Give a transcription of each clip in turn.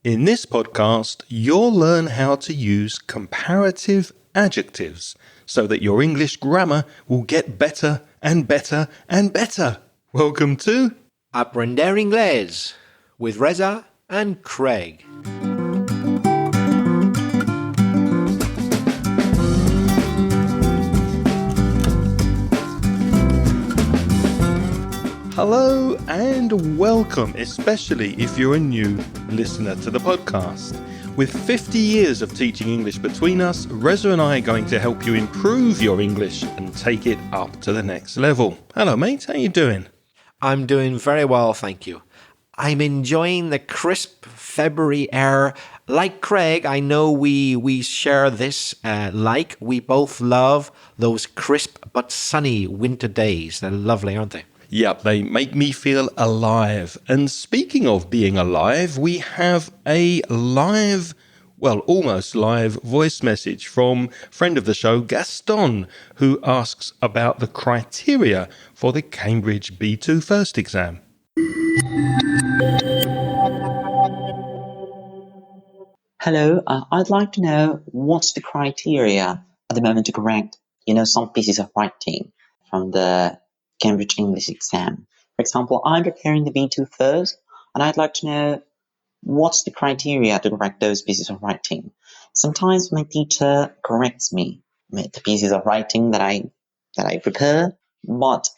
In this podcast, you'll learn how to use comparative adjectives so that your English grammar will get better and better and better. Welcome to Aprender Inglés with Reza and Craig. Hello and welcome, especially if you're a new listener to the podcast. With 50 years of teaching English between us, Reza and I are going to help you improve your English and take it up to the next level. Hello mate, how you doing? I'm doing very well, thank you. I'm enjoying the crisp February air. Like Craig, I know we share this we both love those crisp but sunny winter days. They're lovely, aren't they? Yep, they make me feel alive. And speaking of being alive, we have a live, almost live voice message from friend of the show, Gaston, who asks about the criteria for the Cambridge B2 first exam. Hello, I'd like to know what's the criteria at the moment to correct, some pieces of writing from the Cambridge English exam. For example, I'm preparing the B2 first, and I'd like to know what's the criteria to correct those pieces of writing. Sometimes my teacher corrects me, the pieces of writing that I prepare, but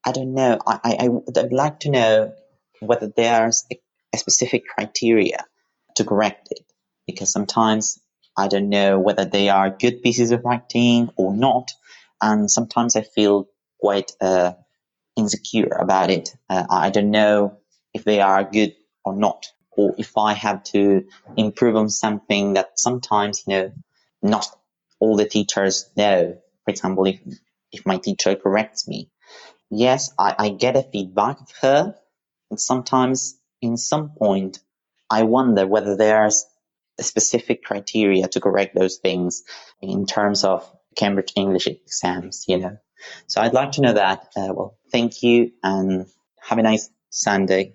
I don't know. I'd like to know whether there's a specific criteria to correct it, because sometimes I don't know whether they are good pieces of writing or not, and sometimes I feel quite insecure about it. I don't know if they are good or not, or if I have to improve on something that sometimes, not all the teachers know. For example, if my teacher corrects me, yes, I get a feedback of her, and sometimes in some point I wonder whether there's a specific criteria to correct those things in terms of Cambridge English exams, So I'd like to know that. Thank you and have a nice Sunday.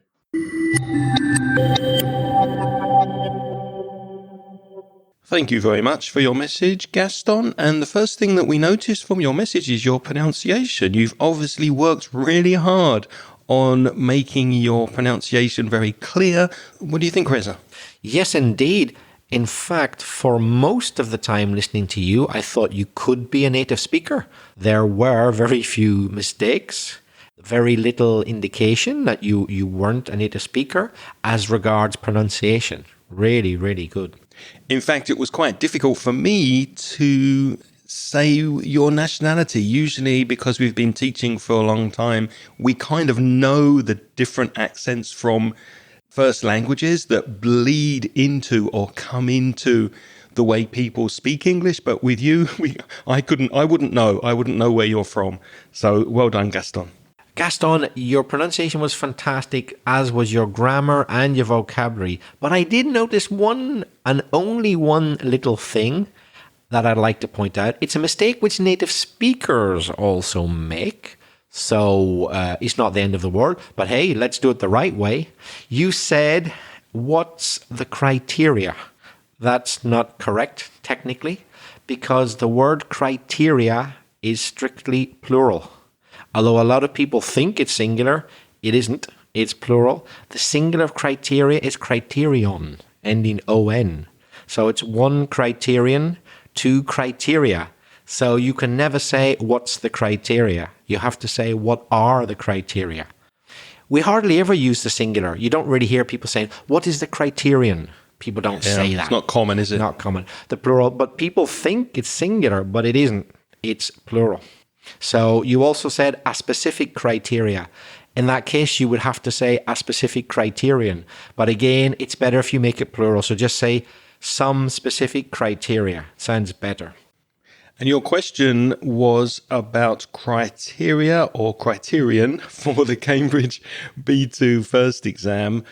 Thank you very much for your message, Gaston. And the first thing that we noticed from your message is your pronunciation. You've obviously worked really hard on making your pronunciation very clear. What do you think, Reza? Yes, indeed. In fact, for most of the time listening to you, I thought you could be a native speaker. There were very few mistakes, very little indication that you weren't a native speaker as regards pronunciation. Really, really good. In fact, it was quite difficult for me to say your nationality. Usually, because we've been teaching for a long time, we kind of know the different accents from first languages that bleed into or come into the way people speak English. But with you, I wouldn't know where you're from. So well done, Gaston. Gaston, your pronunciation was fantastic, as was your grammar and your vocabulary. But I did notice one and only one little thing that I'd like to point out. It's a mistake which native speakers also make. So it's not the end of the world, but hey, let's do it the right way. You said, what's the criteria? That's not correct, technically, because the word criteria is strictly plural. Although a lot of people think it's singular, it isn't. It's plural. The singular of criteria is criterion, ending on. So it's one criterion, two criteria. So you can never say, what's the criteria? You have to say, what are the criteria? We hardly ever use the singular. You don't really hear people saying, what is the criterion? People don't say that. It's not common, is it? Not common. The plural, but people think it's singular, but it isn't. It's plural. So you also said a specific criteria. In that case, you would have to say a specific criterion. But again, it's better if you make it plural. So just say some specific criteria. Sounds better. And your question was about criteria or criterion for the Cambridge B2 first exam.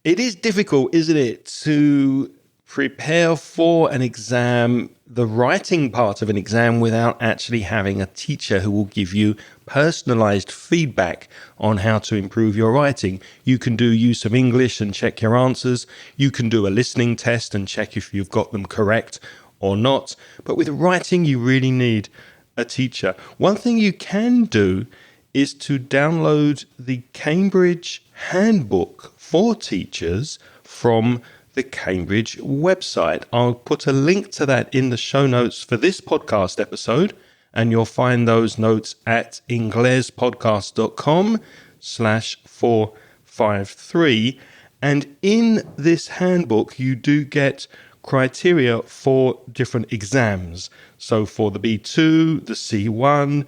It is difficult, isn't it, to prepare for an exam the writing part of an exam without actually having a teacher who will give you personalized feedback on how to improve your writing. You can do use of English and check your answers. You can do a listening test and check if you've got them correct or not. But with writing, you really need a teacher. One thing you can do is to download the Cambridge Handbook for Teachers from the Cambridge website. I'll put a link to that in the show notes for this podcast episode, and you'll find those notes at inglespodcast.com/453. And in this handbook, you do get criteria for different exams. So for the B2, the C1,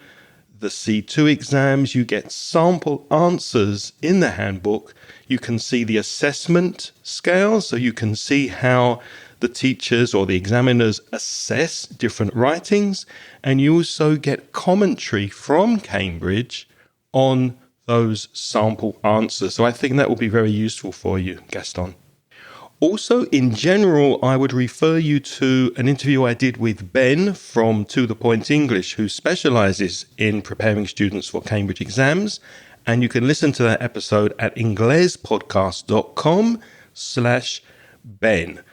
the C2 exams, you get sample answers in the handbook. You can see the assessment scale, so you can see how the teachers or the examiners assess different writings. And you also get commentary from Cambridge on those sample answers. So I think that will be very useful for you, Gaston. Also, in general, I would refer you to an interview I did with Ben from To The Point English, who specializes in preparing students for Cambridge exams. And you can listen to that episode at inglespodcast.com/Ben.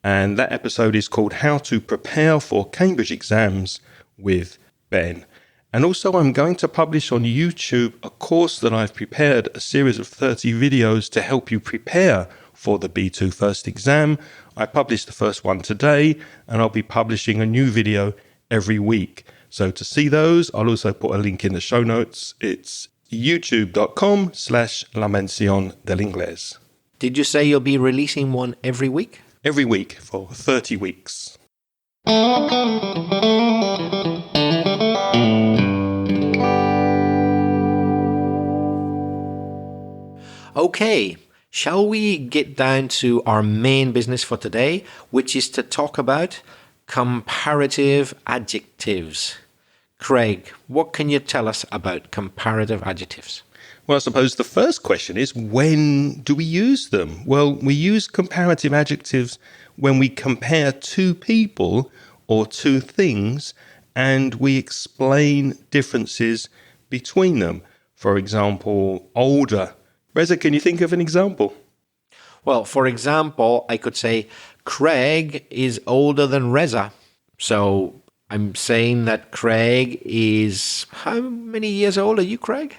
And that episode is called How to Prepare for Cambridge Exams with Ben. And also, I'm going to publish on YouTube a course that I've prepared, a series of 30 videos to help you prepare for the B2 first exam. I published the first one today, and I'll be publishing a new video every week. So to see those, I'll also put a link in the show notes. It's youtube.com/La Mención del Inglés. Did you say you'll be releasing one every week? Every week for 30 weeks. Okay, shall we get down to our main business for today, which is to talk about comparative adjectives. Craig, what can you tell us about comparative adjectives? Well, I suppose the first question is, when do we use them? Well, we use comparative adjectives when we compare two people or two things and we explain differences between them. For example, older. Reza, can you think of an example? Well, for example, I could say, Craig is older than Reza. So I'm saying that Craig is... How many years old are you, Craig?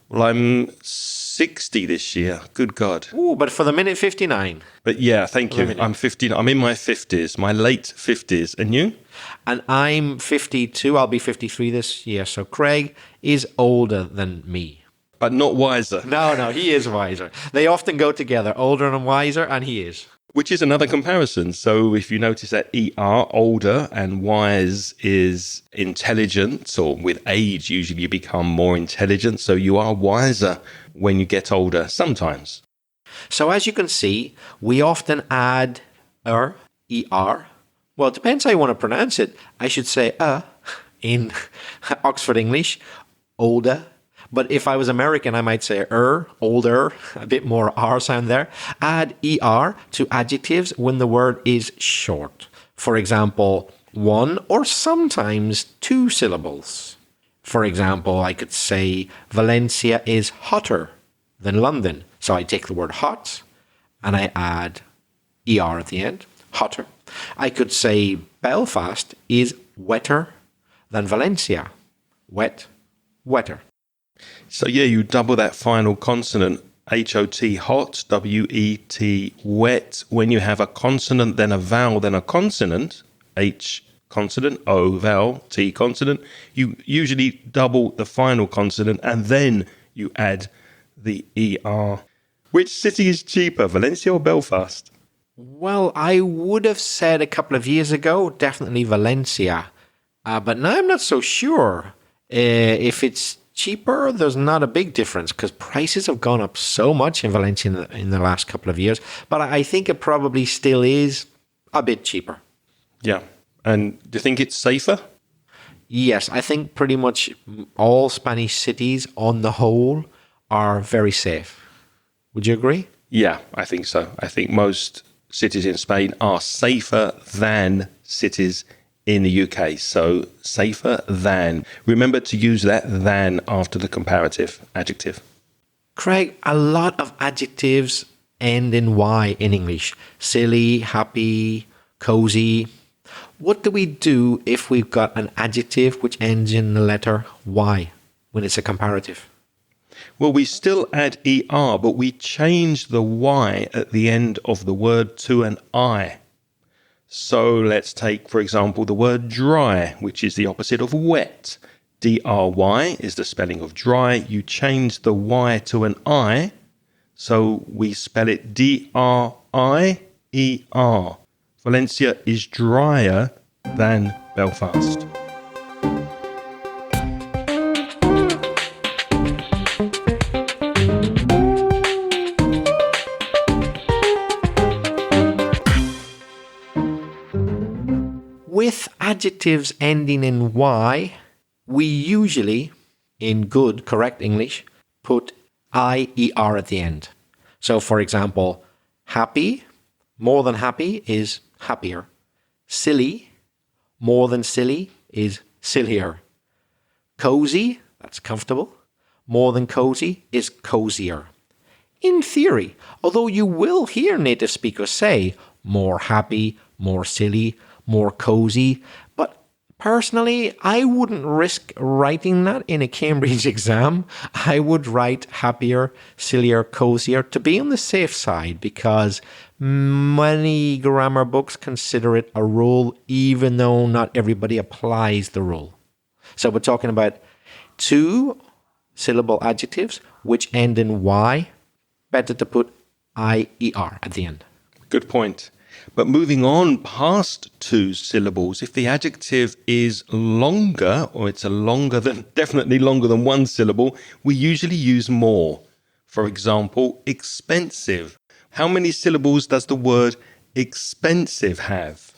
Well, I'm 60 this year. Good God. Oh, but for the minute 59. But yeah, thank you. I'm 50. I'm in my 50s, my late 50s. And you? And I'm 52. I'll be 53 this year. So Craig is older than me. But not wiser. No, he is wiser. They often go together, older and wiser, and he is. Which is another comparison. So if you notice that ER, older, and wise is intelligent, or with age, usually you become more intelligent. So you are wiser when you get older sometimes. So as you can see, we often add ER. Well, it depends how you want to pronounce it. I should say in Oxford English, older. But if I was American, I might say older, a bit more R sound there. Add ER to adjectives when the word is short. For example, one or sometimes two syllables. For example, I could say Valencia is hotter than London. So I take the word hot and I add ER at the end, hotter. I could say Belfast is wetter than Valencia. Wet, wetter. So yeah, you double that final consonant, H-O-T, hot, W-E-T, wet. When you have a consonant, then a vowel, then a consonant, H consonant, O vowel, T consonant, you usually double the final consonant and then you add the ER. Which city is cheaper, Valencia or Belfast? Well, I would have said a couple of years ago, definitely Valencia. But now I'm not so sure. If it's cheaper, there's not a big difference because prices have gone up so much in Valencia in the last couple of years. But I think it probably still is a bit cheaper. Yeah. And do you think it's safer? Yes, I think pretty much all Spanish cities on the whole are very safe. Would you agree? Yeah, I think so. I think most cities in Spain are safer than cities in the UK. So safer than. Remember to use that than after the comparative adjective. Craig, a lot of adjectives end in Y in English. Silly, happy, cozy. What do we do if we've got an adjective which ends in the letter Y when it's a comparative? Well, we still add ER, but we change the Y at the end of the word to an I. So let's take, for example, the word dry, which is the opposite of wet. DRY is the spelling of dry. You change the Y to an I, so we spell it DRIER. Valencia is drier than Belfast. With adjectives ending in Y, we usually, in good, correct English, put IER at the end. So, for example, happy, more than happy is happier. Silly, more than silly is sillier. Cozy, that's comfortable. More than cozy is cozier. In theory, although you will hear native speakers say more happy, more silly, more cozy, but personally, I wouldn't risk writing that in a Cambridge exam. I would write happier, sillier, cozier to be on the safe side, because many grammar books consider it a rule, even though not everybody applies the rule. So we're talking about 2-syllable adjectives which end in Y. Better to put IER at the end. Good point. But moving on past 2 syllables, if the adjective is longer, or it's definitely longer than 1 syllable, we usually use more. For example, expensive. How many syllables does the word expensive have?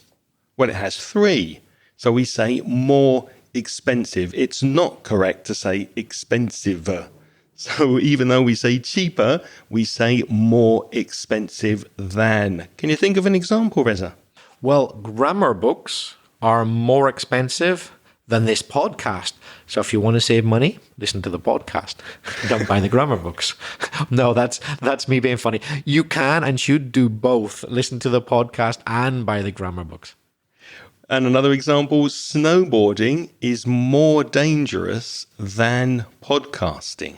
Well, it has 3. So we say more expensive. It's not correct to say expensive. So even though we say cheaper, we say more expensive than. Can you think of an example, Reza? Well, grammar books are more expensive than this podcast. So if you want to save money, listen to the podcast. Don't buy the grammar books. No, that's me being funny. You can and should do both. Listen to the podcast and buy the grammar books. And another example, snowboarding is more dangerous than podcasting.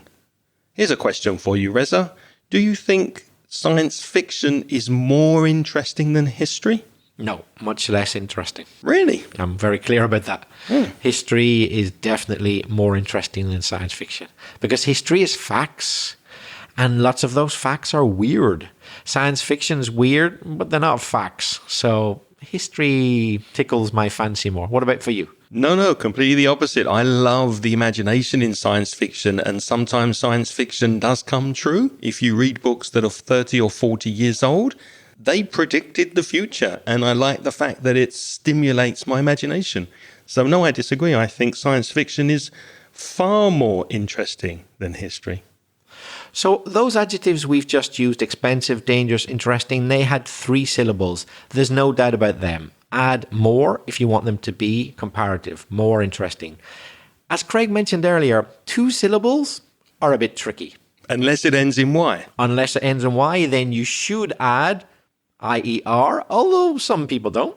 Here's a question for you, Reza. Do you think science fiction is more interesting than history? No, much less interesting. Really? I'm very clear about that. History is definitely more interesting than science fiction, because history is facts, and lots of those facts are weird. Science fiction's weird, but they're not facts. So history tickles my fancy more. What about for you? No, completely the opposite. I love the imagination in science fiction, and sometimes science fiction does come true. If you read books that are 30 or 40 years old, they predicted the future, and I like the fact that it stimulates my imagination. So no, I disagree. I think science fiction is far more interesting than history. So those adjectives we've just used, expensive, dangerous, interesting, they had 3 syllables. There's no doubt about them. Add more if you want them to be comparative, more interesting. As Craig mentioned earlier, 2 syllables are a bit tricky. Unless it ends in Y. Unless it ends in Y, then you should add IER, although some people don't.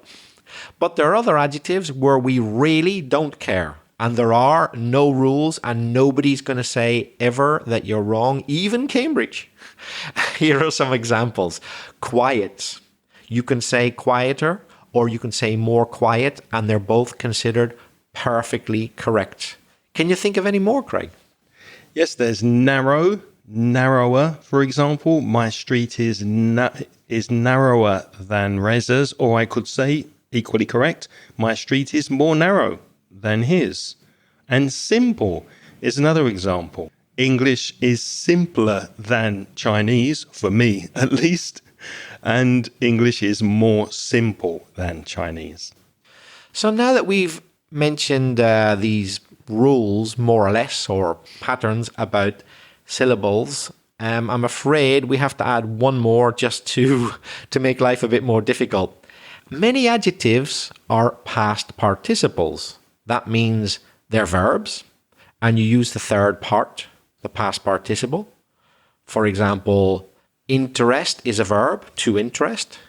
But there are other adjectives where we really don't care. And there are no rules, and nobody's going to say ever that you're wrong, even Cambridge. Here are some examples. Quiet. You can say quieter, or you can say more quiet, and they're both considered perfectly correct. Can you think of any more, Craig? Yes, there's narrow, narrower, for example. My street is narrower than Reza's, or I could say, equally correct, my street is more narrow than his. And simple is another example. English is simpler than Chinese, for me at least, and English is more simple than Chinese. So now that we've mentioned these rules, more or less, or patterns about syllables, I'm afraid we have to add one more just to make life a bit more difficult. Many adjectives are past participles. That means they're verbs, and you use the third part, the past participle. For example, interest is a verb, to interest.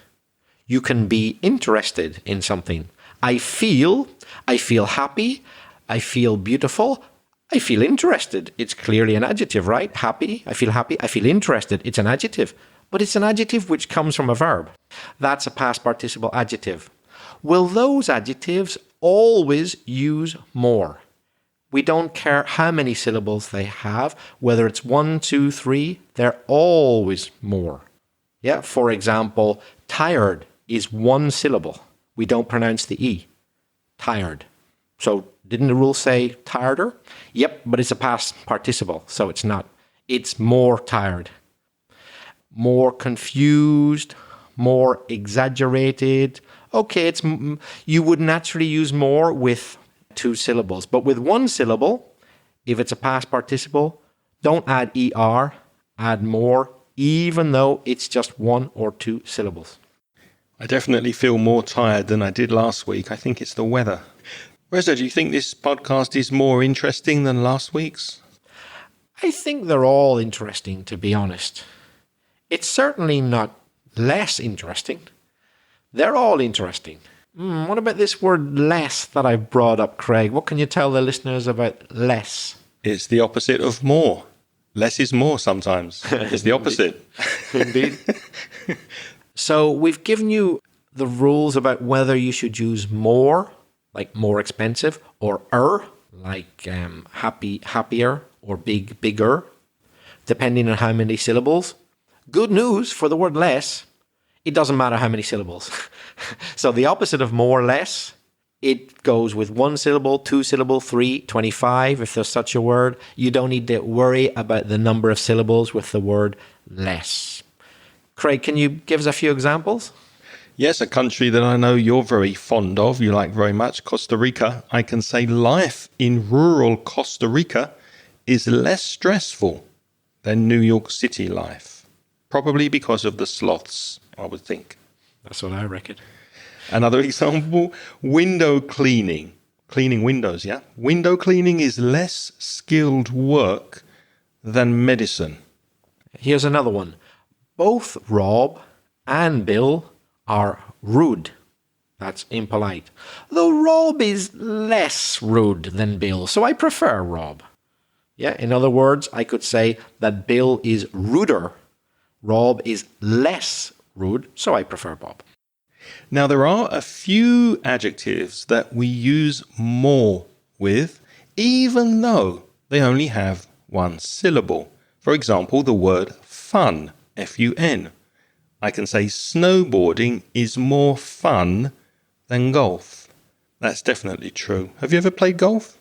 You can be interested in something. I feel happy, I feel beautiful, I feel interested. It's clearly an adjective, right? Happy, I feel interested. It's an adjective, but it's an adjective which comes from a verb. That's a past participle adjective. Will those adjectives always use more? We don't care how many syllables they have, whether it's 1, 2, 3, they're always more. Yeah, for example, tired is one syllable. We don't pronounce the E. Tired. So didn't the rule say tireder? Yep, but it's a past participle, so it's not. It's more tired. More confused, more exaggerated. Okay, you would naturally use more with 2 syllables, but with 1 syllable, if it's a past participle, don't add ER, add more, even though it's just 1 or 2 syllables. I definitely feel more tired than I did last week. I think it's the weather. Reza, do you think this podcast is more interesting than last week's? I think they're all interesting, to be honest. It's certainly not less interesting. They're all interesting. What about this word less that I brought up, Craig? What can you tell the listeners about less? It's the opposite of more. Less is more sometimes. It's the opposite. Indeed. So we've given you the rules about whether you should use more, like more expensive, or like happy, happier, or big, bigger, depending on how many syllables. Good news for the word less, it doesn't matter how many syllables. So the opposite of more, less, it goes with 1 syllable, 2 syllable, 3, 25, if there's such a word. You don't need to worry about the number of syllables with the word less. Craig, can you give us a few examples? Yes, a country that I know you're very fond of, you like very much, Costa Rica. I can say life in rural Costa Rica is less stressful than New York City life. Probably because of the sloths, I would think. That's what I reckon. Another example, window cleaning. Cleaning windows, yeah? Window cleaning is less skilled work than medicine. Here's another one. Both Rob and Bill are rude. That's impolite. Though Rob is less rude than Bill, so I prefer Rob. Yeah, in other words, I could say that Bill is ruder. Rob is less rude, so I prefer Bob. Now, there are a few adjectives that we use more with, even though they only have 1 syllable. For example, the word fun, F-U-N. I can say snowboarding is more fun than golf. That's definitely true. Have you ever played golf?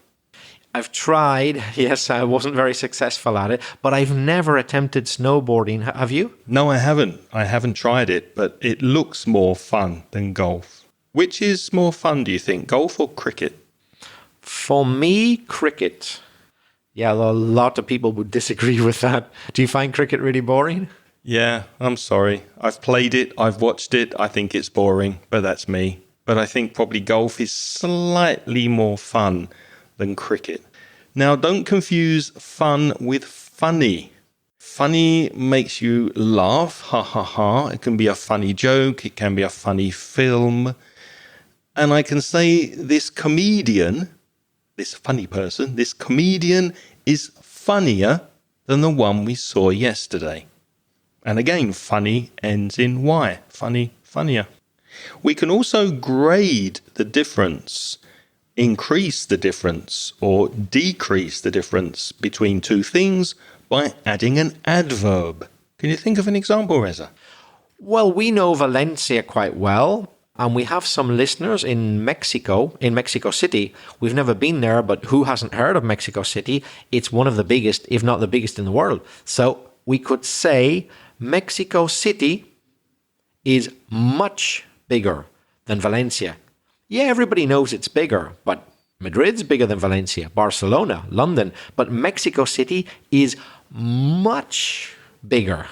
I've tried. Yes, I wasn't very successful at it, but I've never attempted snowboarding. Have you? No, I haven't. I haven't tried it, but it looks more fun than golf. Which is more fun, do you think, golf or cricket? For me, cricket. Yeah, a lot of people would disagree with that. Do you find cricket really boring? Yeah, I'm sorry. I've played it, I've watched it, I think it's boring, but that's me. But I think probably golf is slightly more fun than cricket. Now, don't confuse fun with funny. Funny makes you laugh, ha ha ha. It can be a funny joke, it can be a funny film. And I can say this comedian, this funny person, this comedian is funnier than the one we saw yesterday. And again, funny ends in Y. Funny, funnier. We can also grade the difference, increase the difference, or decrease the difference between 2 things by adding an adverb. Can you think of an example, Reza? Well, we know Valencia quite well, and we have some listeners in Mexico City. We've never been there, but who hasn't heard of Mexico City? It's one of the biggest, if not the biggest in the world. So we could say Mexico City is much bigger than Valencia. Yeah, everybody knows it's bigger, but Madrid's bigger than Valencia, Barcelona, London. But Mexico City is much bigger.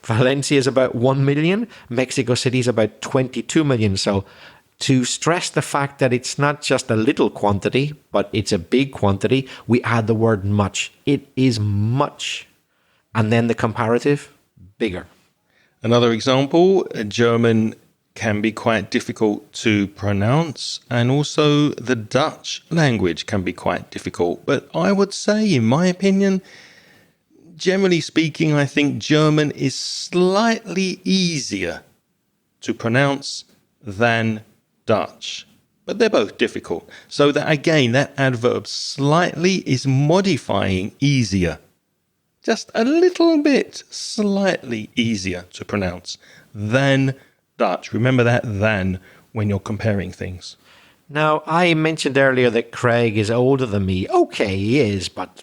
Valencia is about 1 million. Mexico City is about 22 million. So to stress the fact that it's not just a little quantity, but it's a big quantity, we add the word much. It is much. And then the comparative, bigger. Another example, German can be quite difficult to pronounce, and also the Dutch language can be quite difficult. But I would say, in my opinion, generally speaking, I think German is slightly easier to pronounce than Dutch. But they're both difficult. So that again, that adverb slightly is modifying easier. Just a little bit slightly easier to pronounce than Dutch. Remember that than when you're comparing things. Now, I mentioned earlier that Craig is older than me. Okay, he is, but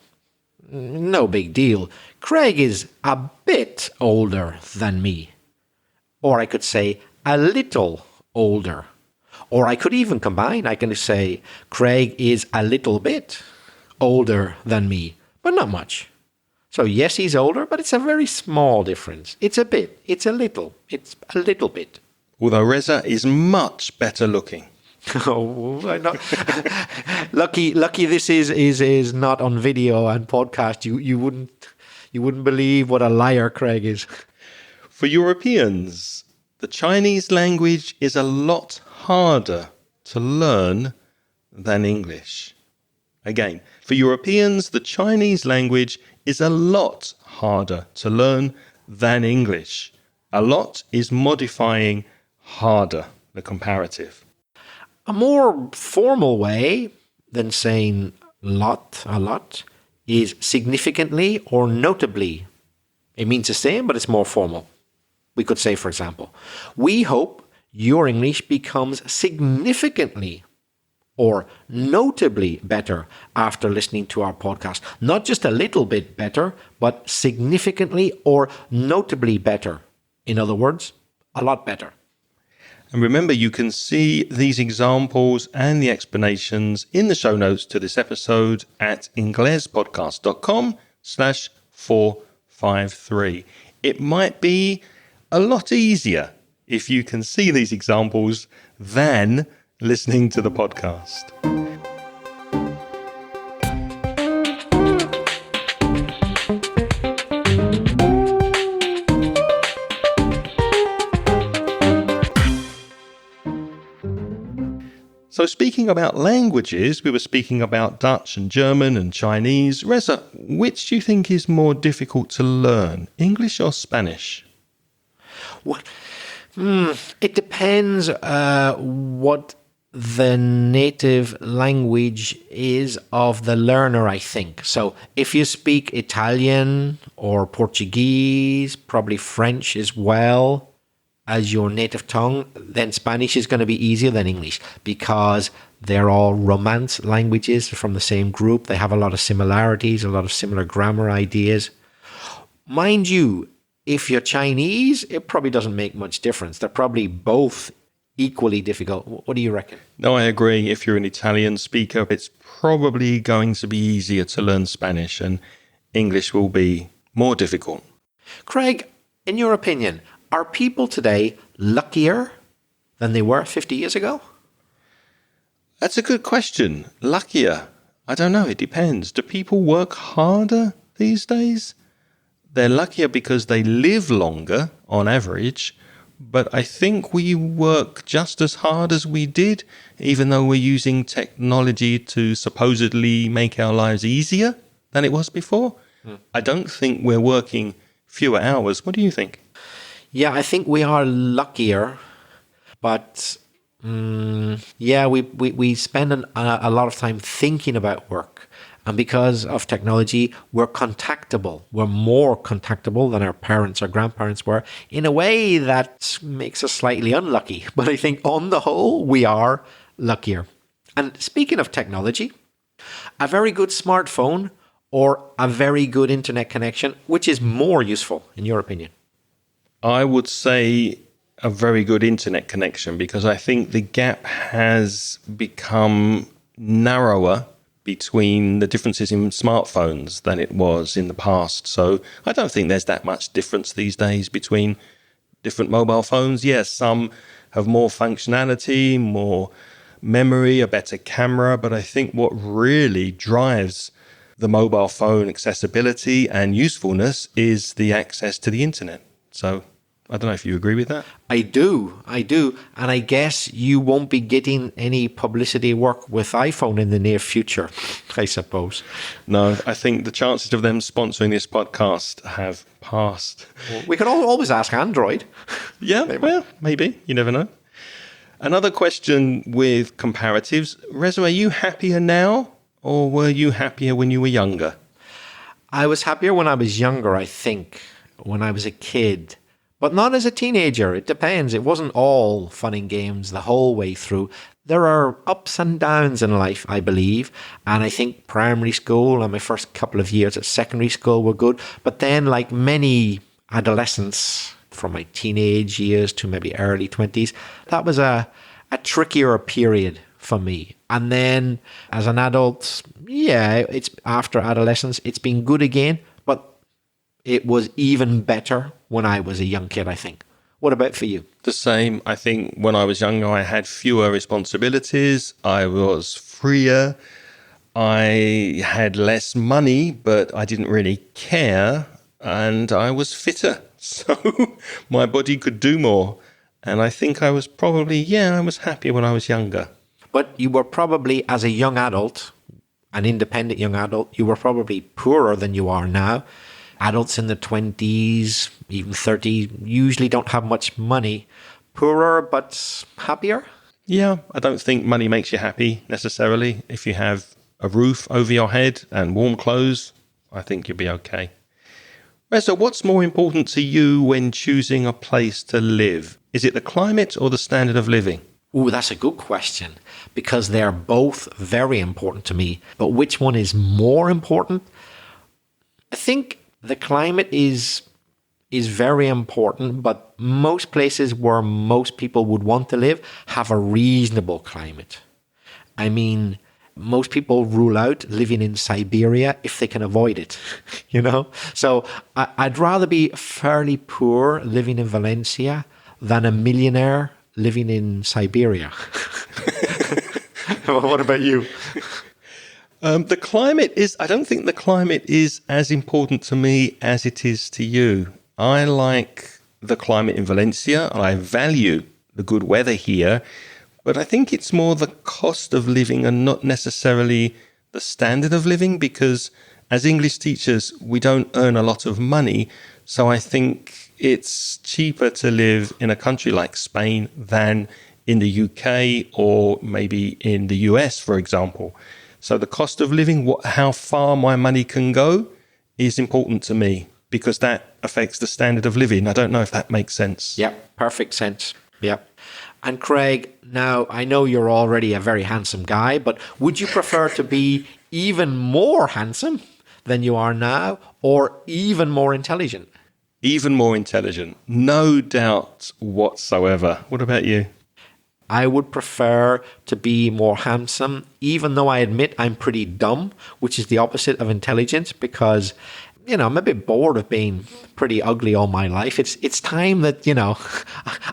no big deal. Craig is a bit older than me. Or I could say a little older. Or I could even combine. I can say Craig is a little bit older than me, but not much. So yes, he's older, but it's a very small difference. It's a bit, it's a little bit. Although Reza is much better looking. Oh, I'm not. lucky this is not on video and podcast. You wouldn't believe what a liar Craig is. For Europeans, the Chinese language is a lot harder to learn than English. Again, for Europeans, the Chinese language is a lot harder to learn than English. A lot is modifying harder, the comparative. A more formal way than saying a lot, is significantly or notably. It means the same, but it's more formal. We could say, for example, we hope your English becomes significantly or notably better after listening to our podcast. Not just a little bit better, but significantly or notably better. In other words, a lot better. And remember, you can see these examples and the explanations in the show notes to this episode at inglespodcast.com/453. It might be a lot easier if you can see these examples than listening to the podcast. So speaking about languages, we were speaking about Dutch and German and Chinese. Reza, which do you think is more difficult to learn, English or Spanish? What? It depends what the native language is of the learner, I think. So if you speak Italian or Portuguese, probably French as well as your native tongue, then Spanish is going to be easier than English because they're all Romance languages from the same group. They have a lot of similarities, a lot of similar grammar ideas. Mind you, if you're Chinese, it probably doesn't make much difference. They're probably both equally difficult. What do you reckon? No, I agree. If you're an Italian speaker, it's probably going to be easier to learn Spanish, and English will be more difficult. Craig, in your opinion, are people today luckier than they were 50 years ago? That's a good question. Luckier? I don't know. It depends. Do people work harder these days? They're luckier because they live longer on average, but I think we work just as hard as we did, even though we're using technology to supposedly make our lives easier than it was before. I don't think we're working fewer hours. What do you think? Yeah, I think we are luckier, but we spend a lot of time thinking about work. And because of technology, we're contactable. We're more contactable than our parents or grandparents were in a way that makes us slightly unlucky. But I think on the whole, we are luckier. And speaking of technology, a very good smartphone or a very good internet connection, which is more useful in your opinion? I would say a very good internet connection because I think the gap has become narrower between the differences in smartphones than it was in the past. So I don't think there's that much difference these days between different mobile phones. Yes, some have more functionality, more memory, a better camera, but I think what really drives the mobile phone accessibility and usefulness is the access to the internet. So I don't know if you agree with that. I do. And I guess you won't be getting any publicity work with iPhone in the near future, I suppose. No, I think the chances of them sponsoring this podcast have passed. We could always ask Android. Yeah, well, maybe. You never know. Another question with comparatives. Reza, are you happier now or were you happier when you were younger? I was happier when I was younger, I think, when I was a kid. But not as a teenager. It depends. It wasn't all fun and games the whole way through. There are ups and downs in life, I believe. And I think primary school and my first couple of years at secondary school were good. But then, like many adolescents, from my teenage years to maybe early 20s, that was a trickier period for me. And then as an adult, yeah, it's after adolescence, it's been good again. But it was even better when I was a young kid, I think. What about for you? The same. I think when I was younger, I had fewer responsibilities. I was freer. I had less money, but I didn't really care. And I was fitter. So my body could do more. And I think I was probably, I was happier when I was younger. But you were probably, as a young adult, an independent young adult, you were probably poorer than you are now. Adults in the 20s, even 30, usually don't have much money. Poorer, but happier? Yeah, I don't think money makes you happy necessarily. If you have a roof over your head and warm clothes, I think you'll be okay. Reza, what's more important to you when choosing a place to live? Is it the climate or the standard of living? Ooh, that's a good question, because they're both very important to me. But which one is more important? I think the climate is very important, but most places where most people would want to live have a reasonable climate. I mean, most people rule out living in Siberia if they can avoid it, So I'd rather be fairly poor living in Valencia than a millionaire living in Siberia. What about you? The climate I don't think the climate is as important to me as it is to you. I like the climate in Valencia. I value the good weather here, but I think it's more the cost of living and not necessarily the standard of living, because as English teachers, we don't earn a lot of money. So I think it's cheaper to live in a country like Spain than in the UK or maybe in the US, for example. So the cost of living, how far my money can go, is important to me because that affects the standard of living. I don't know if that makes sense. Yeah, perfect sense. Yeah. And Craig, now I know you're already a very handsome guy, but would you prefer to be even more handsome than you are now or even more intelligent? Even more intelligent. No doubt whatsoever. What about you? I would prefer to be more handsome, even though I admit I'm pretty dumb, which is the opposite of intelligence, because, I'm a bit bored of being pretty ugly all my life. It's time that,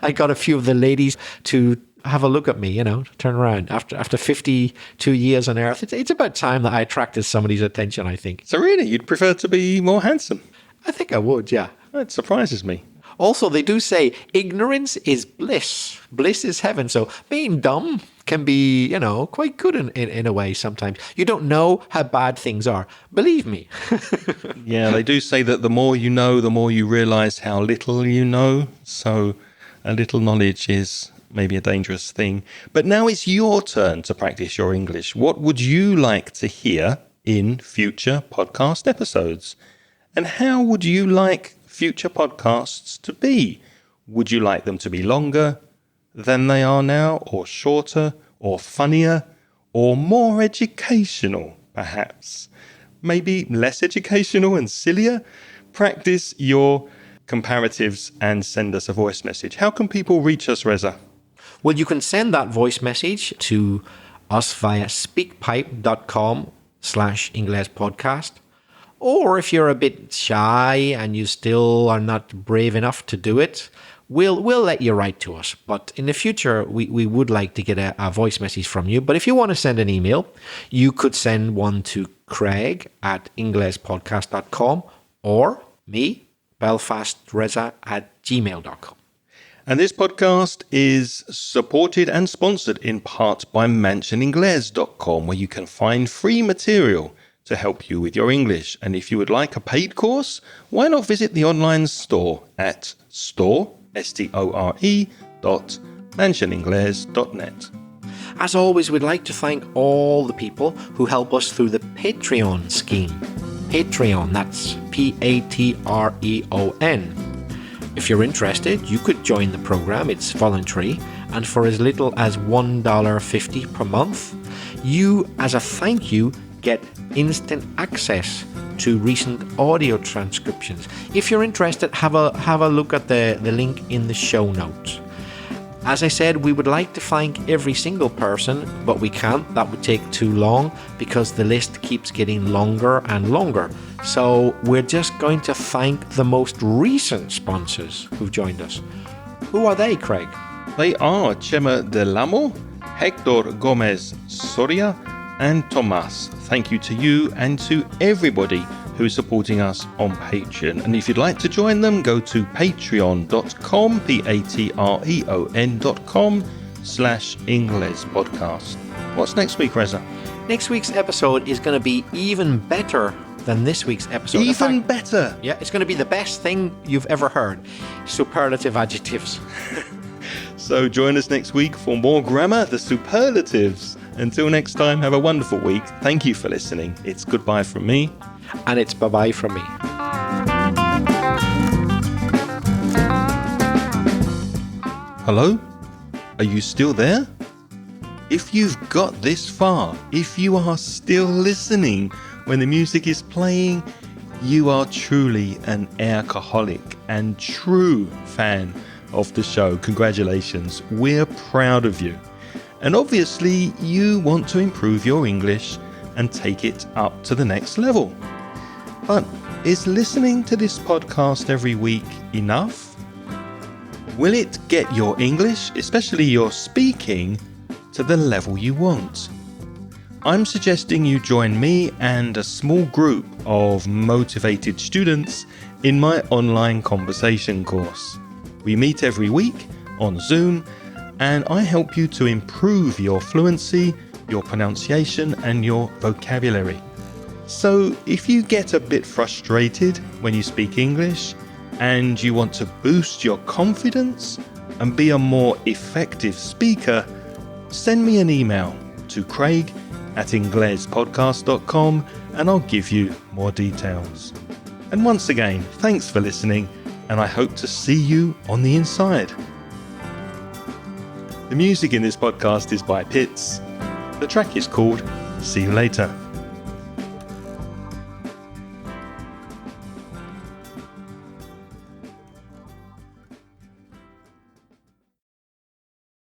I got a few of the ladies to have a look at me, turn around. After 52 years on Earth, it's about time that I attracted somebody's attention, I think. So really, you'd prefer to be more handsome? I think I would, yeah. That surprises me. Also, they do say ignorance is bliss. Bliss is heaven. So being dumb can be, quite good in a way sometimes. You don't know how bad things are. Believe me. Yeah, they do say that the more you know, the more you realize how little you know. So a little knowledge is maybe a dangerous thing. But now it's your turn to practice your English. What would you like to hear in future podcast episodes? And how would you like future podcasts to be? Would you like them to be longer than they are now, or shorter, or funnier, or more educational, perhaps? Maybe less educational and sillier? Practice your comparatives and send us a voice message. How can people reach us, Reza? Well, you can send that voice message to us via speakpipe.com facebook.com/Ingles podcast. Or if you're a bit shy and you still are not brave enough to do it, we'll let you write to us. But in the future, we would like to get a voice message from you. But if you want to send an email, you could send one to Craig@inglespodcast.com or me, belfastreza@gmail.com. And this podcast is supported and sponsored in part by mansioningles.com, where you can find free material to help you with your English. And if you would like a paid course, why not visit the online store at store.mansioningles.net. As always, we'd like to thank all the people who help us through the Patreon scheme. Patreon, that's Patreon. If you're interested, you could join the program. It's voluntary, and for as little as $1.50 per month, you, as a thank you, get instant access to recent audio transcriptions. If you're interested, have a look at the link in the show notes. As I said, we would like to thank every single person, but we can't. That would take too long because the list keeps getting longer and longer. So we're just going to thank the most recent sponsors who've joined us. Who are they, Craig? They are Chema Del Amo, Hector Gomez Soria, and Tomas. Thank you to you and to everybody who is supporting us on Patreon. And if you'd like to join them, go to patreon.com, patreon.com/Ingles podcast. What's next week, Reza? Next week's episode is going to be even better than this week's episode. Even better? Yeah, it's going to be the best thing you've ever heard. Superlative adjectives. So join us next week for more grammar, the superlatives. Until next time, have a wonderful week. Thank you for listening. It's goodbye from me. And it's bye-bye from me. Hello? Are you still there? If you've got this far, if you are still listening when the music is playing, you are truly an AIRC453 and true fan of the show. Congratulations. We're proud of you. And obviously, you want to improve your English and take it up to the next level. But is listening to this podcast every week enough? Will it get your English, especially your speaking, to the level you want? I'm suggesting you join me and a small group of motivated students in my online conversation course. We meet every week on Zoom, and I help you to improve your fluency, your pronunciation, and your vocabulary. So if you get a bit frustrated when you speak English and you want to boost your confidence and be a more effective speaker, send me an email to craig@inglespodcast.com and I'll give you more details. And once again, thanks for listening, and I hope to see you on the inside. The music in this podcast is by Pitts. The track is called See You Later.